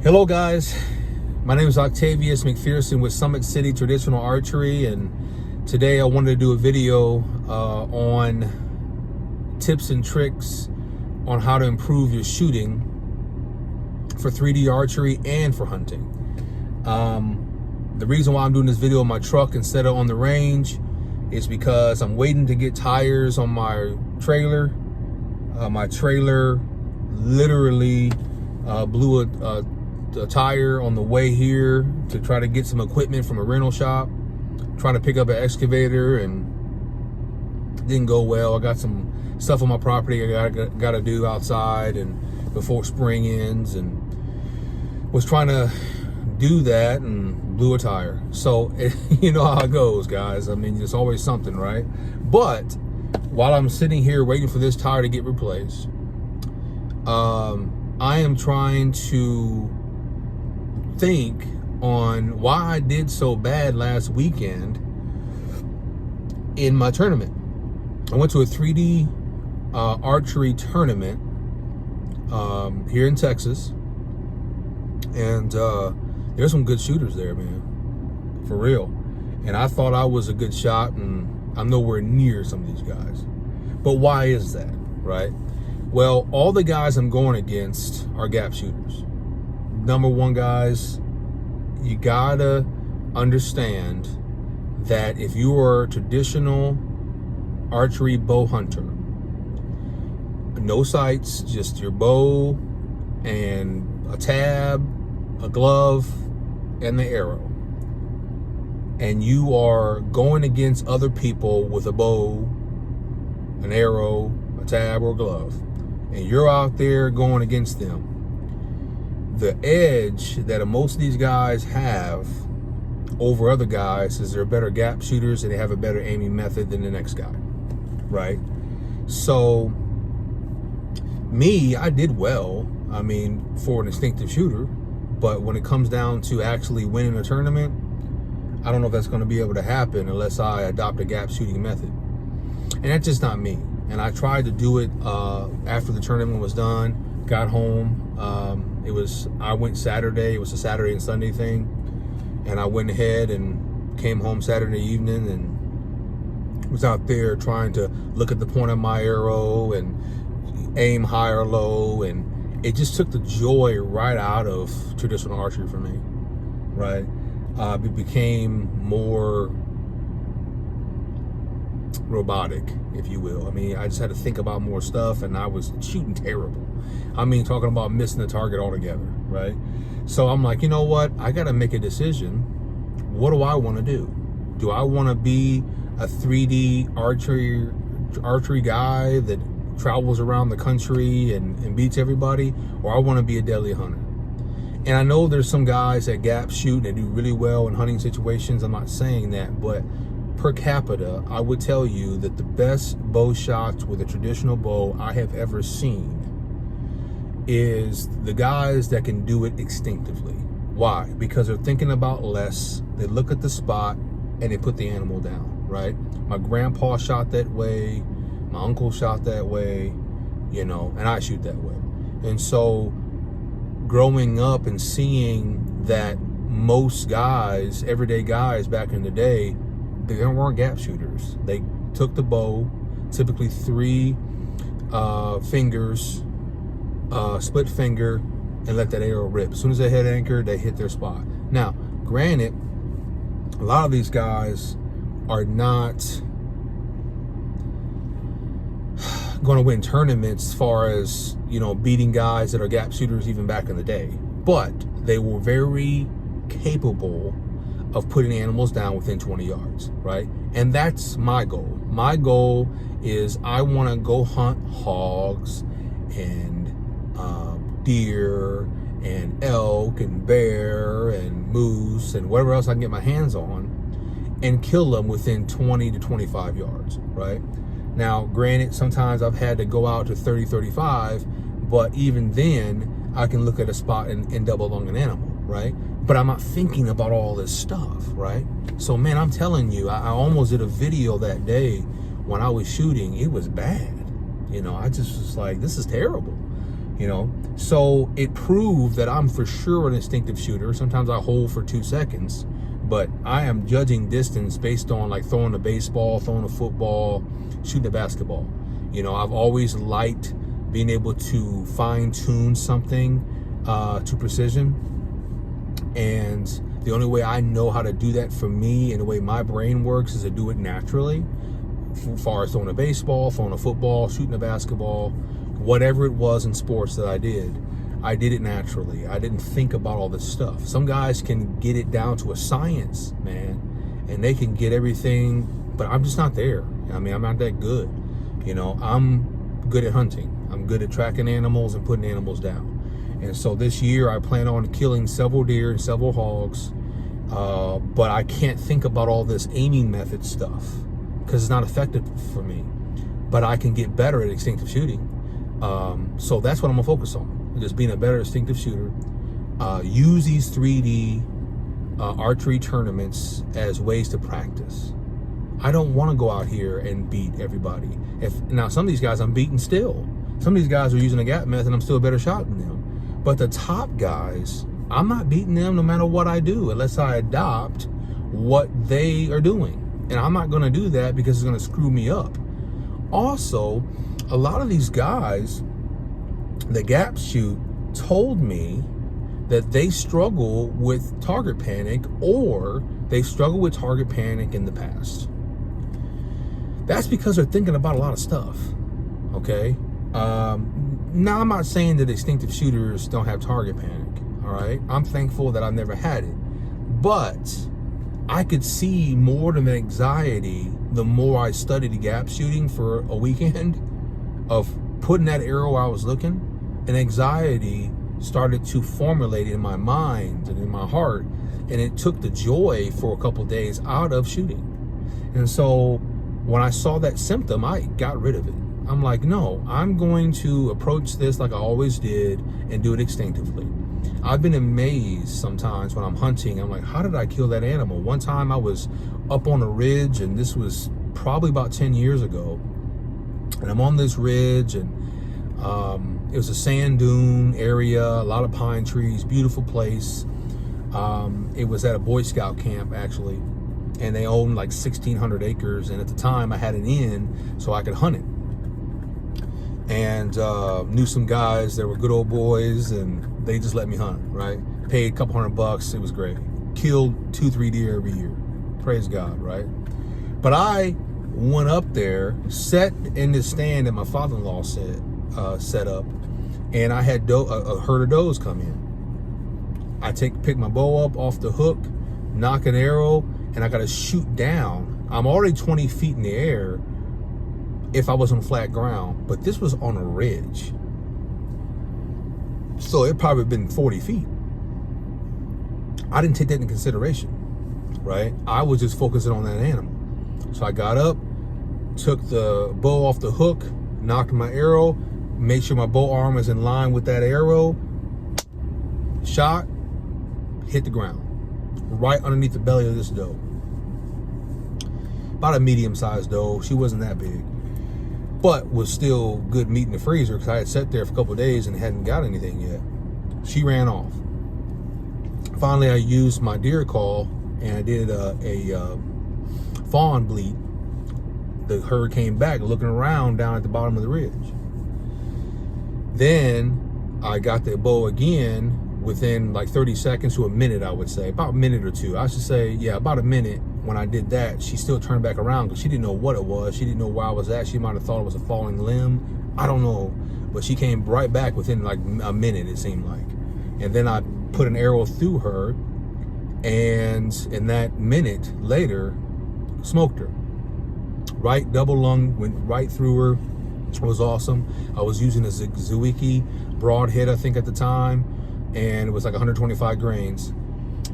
Hello guys, my name is Octavius McPherson with Summit City Traditional Archery, and today I wanted to do a video on tips and tricks on how to improve your shooting for 3D archery and for hunting. The reason why I'm doing this video in my truck instead of on the range is because I'm waiting to get tires on my trailer. My trailer literally blew a tire on the way here to try to get some equipment from a rental shop, trying to pick up an excavator, and didn't go well. I got some stuff on my property I got to do outside and before spring ends, and was trying to do that and blew a tire. So you know how it goes, guys. I mean, there's always something, right? But while I'm sitting here waiting for this tire to get replaced, I am trying to think on why I did so bad last weekend in my tournament. I went to a 3D archery tournament here in Texas, and there's some good shooters there, man, for real. And I thought I was a good shot, and I'm nowhere near some of these guys. But why is that, right? Well, all the guys I'm going against are gap shooters. Number one, guys, you gotta understand that if you are a traditional archery bow hunter, no sights, just your bow and a tab, a glove, and the arrow, and you are going against other people with a bow, an arrow, a tab, or glove, and you're out there going against them, the edge that most of these guys have over other guys is they're better gap shooters and they have a better aiming method than the next guy, right? So me, I did well, I mean, for an instinctive shooter, but when it comes down to actually winning a tournament, I don't know if that's going to be able to happen unless I adopt a gap shooting method. And that's just not me. And I tried to do it after the tournament was done, got home. I went Saturday, it was a Saturday and Sunday thing. And I went ahead and came home Saturday evening and was out there trying to look at the point of my arrow and aim high or low. And it just took the joy right out of traditional archery for me, right? It became more robotic, if you will. I mean, I just had to think about more stuff, and I was shooting terrible. I mean, talking about missing the target altogether, right? So I'm like, you know what? I got to make a decision. What do I want to do? Do I want to be a 3D archery guy that travels around the country and beats everybody, or I want to be a deadly hunter? And I know there's some guys that gap shoot and do really well in hunting situations. I'm not saying that, but per capita, I would tell you that the best bow shots with a traditional bow I have ever seen is the guys that can do it instinctively. Why? Because they're thinking about less. They look at the spot and they put the animal down, right? My grandpa shot that way. My uncle shot that way, you know, and I shoot that way. And so growing up and seeing that most guys, everyday guys back in the day, they weren't gap shooters. They took the bow, typically 3 fingers, split finger, and let that arrow rip. As soon as they hit anchor, they hit their spot. Now, granted, a lot of these guys are not going to win tournaments as far as, you know, beating guys that are gap shooters even back in the day, but they were very capable of putting animals down within 20 yards, right? And that's my goal. My goal is I want to go hunt hogs and deer and elk and bear and moose and whatever else I can get my hands on and kill them within 20 to 25 yards, right? Now, granted, sometimes I've had to go out to 30, 35, but even then I can look at a spot and double lung an animal, right? But I'm not thinking about all this stuff, right? So, man, I'm telling you, I almost did a video that day when I was shooting. It was bad. You know, I just was like, this is terrible. So it proved that I'm for sure an instinctive shooter. Sometimes I hold for 2 seconds, but I am judging distance based on like throwing a baseball, throwing a football, shooting a basketball. I've always liked being able to fine tune something to precision. And the only way I know how to do that for me and the way my brain works is to do it naturally. As far as throwing a baseball, throwing a football, shooting a basketball, whatever it was in sports that I did it naturally. I didn't think about all this stuff. Some guys can get it down to a science, man, and they can get everything, but I'm just not there. I'm not that good. I'm good at hunting. I'm good at tracking animals and putting animals down. And so this year I plan on killing several deer and several hogs, but I can't think about all this aiming method stuff because it's not effective for me. But I can get better at instinctive shooting. So that's what I'm gonna focus on, just being a better instinctive shooter. Use these 3D archery tournaments as ways to practice. I don't want to go out here and beat everybody. Now some of these guys I'm beating still. Some of these guys are using a gap method and I'm still a better shot than them. But the top guys, I'm not beating them no matter what I do, unless I adopt what they are doing. And I'm not gonna do that because it's gonna screw me up. Also, a lot of these guys that gap shoot told me that they struggle with target panic, or they struggle with target panic in the past. That's because they're thinking about a lot of stuff, okay? Now, I'm not saying that instinctive shooters don't have target panic, all right? I'm thankful that I've never had it. But I could see more than anxiety the more I studied gap shooting for a weekend of putting that arrow where I was looking, and anxiety started to formulate in my mind and in my heart, and it took the joy for a couple of days out of shooting. And so when I saw that symptom, I got rid of it. I'm like, no, I'm going to approach this like I always did and do it instinctively. I've been amazed sometimes when I'm hunting. I'm like, how did I kill that animal? One time I was up on a ridge, and this was probably about 10 years ago. And I'm on this ridge, and it was a sand dune area, a lot of pine trees, beautiful place. It was at a Boy Scout camp, actually. And they owned like 1,600 acres. And at the time I had an inn so I could hunt it. And knew some guys that were good old boys, and they just let me hunt, right? Paid a couple $100. It was great. Killed 2-3 deer every year. Praise God, right? But I went up there, sat in this stand that my father-in-law set up, and I had a herd of does come in. I pick my bow up off the hook, knock an arrow, and I got to shoot down. I'm already 20 feet in the air if I was on flat ground, but this was on a ridge. So it probably been 40 feet. I didn't take that into consideration, right? I was just focusing on that animal. So I got up, took the bow off the hook, knocked my arrow, made sure my bow arm was in line with that arrow, shot, hit the ground, right underneath the belly of this doe. About a medium-sized doe. She wasn't that big, but was still good meat in the freezer because I had sat there for a couple of days and hadn't got anything yet. She ran off. Finally, I used my deer call, and I did a fawn bleat. The herd came back looking around down at the bottom of the ridge. Then I got the bow again within like 30 seconds to a minute, I would say. About a minute or two. I should say, yeah, about a minute. When I did that, she still turned back around because she didn't know what it was. She didn't know where I was at. She might have thought it was a falling limb. I don't know. But she came right back within like a minute, it seemed like. And then I put an arrow through her, and in that minute later, smoked her. Right double lung, went right through her. It was awesome. I was using a Zwickey broadhead, I think, at the time, and it was like 125 grains,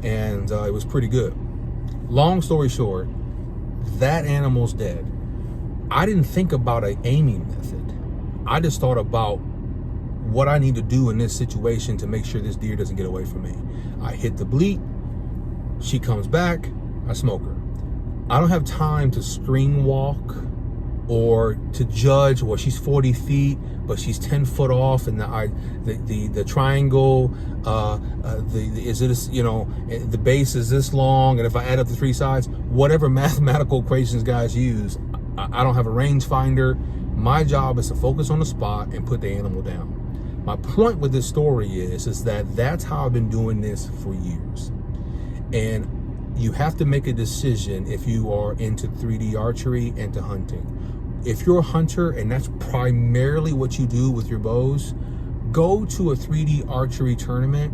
and it was pretty good. Long story short, that animal's dead. I didn't think about an aiming method. I just thought about what I need to do in this situation to make sure this deer doesn't get away from me. I hit the bleat, she comes back, I smoke her. I don't have time to string walk or to judge, well, she's 40 feet, but she's 10 foot off, and the triangle, is it, you know, the base is this long, and if I add up the three sides, whatever mathematical equations guys use, I don't have a rangefinder. My job is to focus on the spot and put the animal down. My point with this story is that that's how I've been doing this for years. And you have to make a decision if you are into 3D archery and to hunting. If you're a hunter and that's primarily what you do with your bows, go to a 3D archery tournament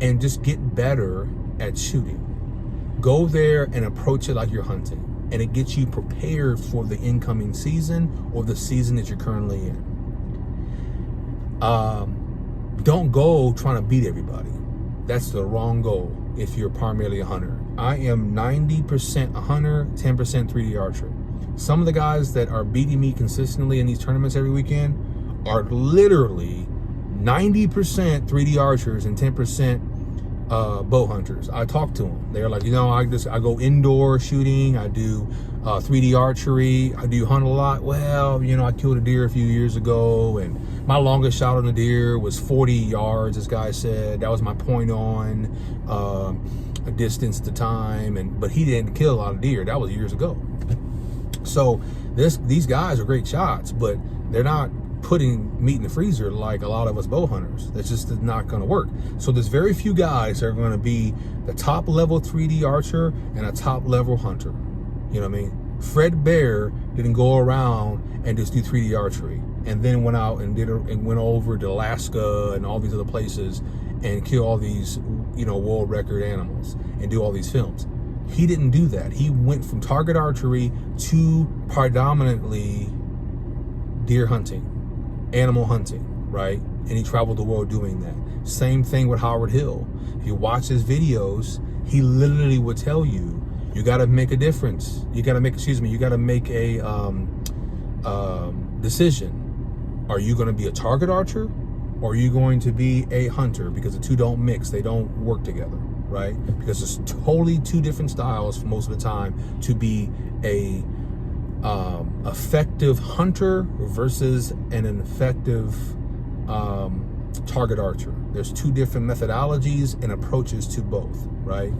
and just get better at shooting. Go there and approach it like you're hunting, and it gets you prepared for the incoming season or the season that you're currently in. Don't go trying to beat everybody. That's the wrong goal if you're primarily a hunter. I am 90% a hunter, 10% 3D archer. Some of the guys that are beating me consistently in these tournaments every weekend are literally 90% 3D archers and 10% bow hunters. I talk to them. They're like, you know, I go indoor shooting. I do 3D archery. I do hunt a lot. Well, you know, I killed a deer a few years ago, and my longest shot on a deer was 40 yards. This guy said that was my point on a distance at the time, but he didn't kill a lot of deer. That was years ago. So these guys are great shots, but they're not putting meat in the freezer like a lot of us bow hunters. That's just not going to work. So there's very few guys that are going to be the top level 3D archer and a top level hunter. You know what I mean? Fred Bear didn't go around and just do 3D archery and then went out and went over to Alaska and all these other places and kill all these, you know, world record animals and do all these films. He didn't do that. He went from target archery to predominantly deer hunting, animal hunting, right? And he traveled the world doing that. Same thing with Howard Hill. If you watch his videos, he literally would tell you, you got to make a difference. You got to make, you got to make a decision. Are you going to be a target archer or are you going to be a hunter? Because the two don't mix. They don't work together, right? Because it's totally two different styles for most of the time to be a effective hunter versus an effective target archer. There's two different methodologies and approaches to both, right?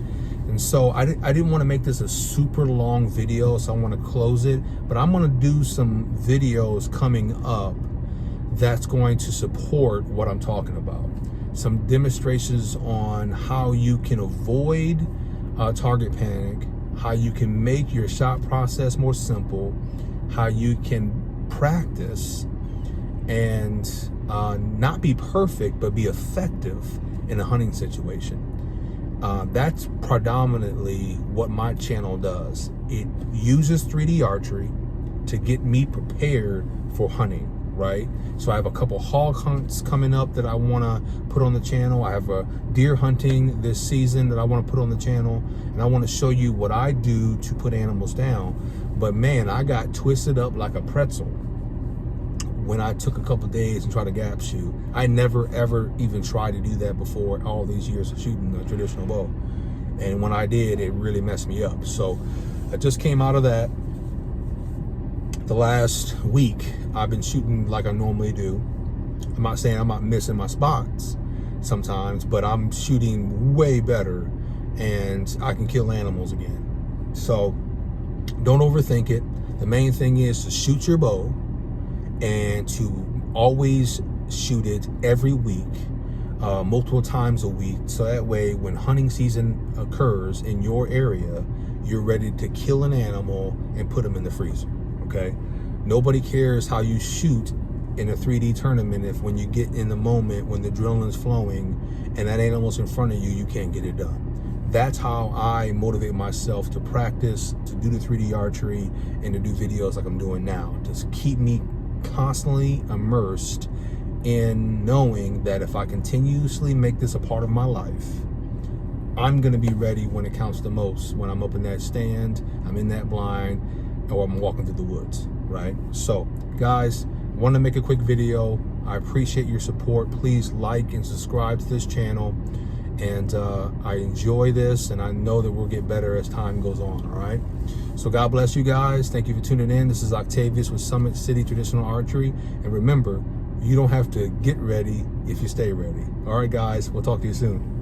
And so I didn't want to make this a super long video, so I want to close it, but I'm going to do some videos coming up that's going to support what I'm talking about. Some demonstrations on how you can avoid target panic, how you can make your shot process more simple, how you can practice and not be perfect, but be effective in a hunting situation. That's predominantly what my channel does. It uses 3D archery to get me prepared for hunting, right? So I have a couple hog hunts coming up that I want to put on the channel. I have a deer hunting this season that I want to put on the channel, and I want to show you what I do to put animals down. But man, I got twisted up like a pretzel when I took a couple of days and tried to gap shoot. I never ever even tried to do that before all these years of shooting a traditional bow, and when I did, it really messed me up. So I just came out of that. The last week I've been shooting like I normally do. I'm not saying I'm not missing my spots sometimes, but I'm shooting way better and I can kill animals again. So don't overthink it. The main thing is to shoot your bow and to always shoot it every week, multiple times a week, so that way when hunting season occurs in your area, you're ready to kill an animal and put them in the freezer. Okay, nobody cares how you shoot in a 3D tournament if when you get in the moment when the adrenaline's flowing and that animal's in front of you, you can't get it done. That's how I motivate myself to practice, to do the 3D archery, and to do videos like I'm doing now. Just keep me constantly immersed in knowing that if I continuously make this a part of my life, I'm gonna be ready when it counts the most, when I'm up in that stand, I'm in that blind, or I'm walking through the woods, right? So guys, want to make a quick video. I appreciate your support. Please like and subscribe to this channel, and I enjoy this, and I know that we'll get better as time goes on. All right, So God bless you guys. Thank you for tuning in. This is Octavius with Summit City Traditional Archery. And remember, you don't have to get ready if you stay ready. All right, guys, we'll talk to you soon.